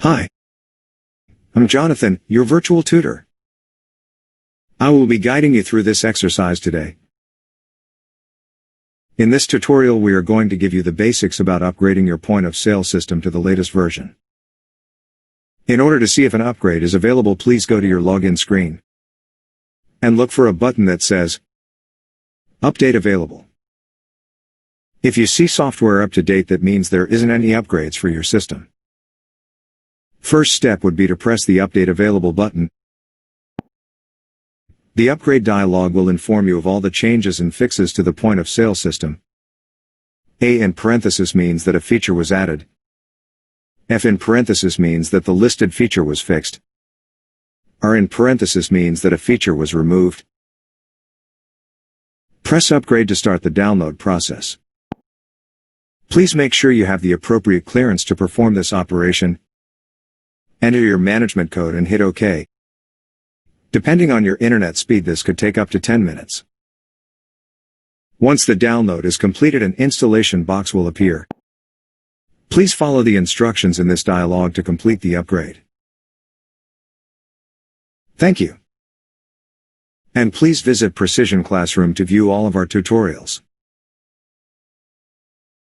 Hi, I'm Jonathan, your virtual tutor. I will be guiding you through this exercise today. In this tutorial we are going to give you the basics about upgrading your point-of-sale system to the latest version. In order to see if an upgrade is available, please go to your login screen and look for a button that says Update Available. If you see software up to date, that means there isn't any upgrades for your system. First step would be to press the Update Available button. The upgrade dialog will inform you of all the changes and fixes to the point-of-sale system. A in parenthesis means that a feature was added. F in parenthesis means that the listed feature was fixed. R in parenthesis means that a feature was removed. Press Upgrade to start the download process. Please make sure you have the appropriate clearance to perform this operation. Enter your management code and hit OK. Depending on your internet speed, this could take up to 10 minutes. Once the download is completed, an installation box will appear. Please follow the instructions in this dialog to complete the upgrade. Thank you. And please visit Precision Classroom to view all of our tutorials.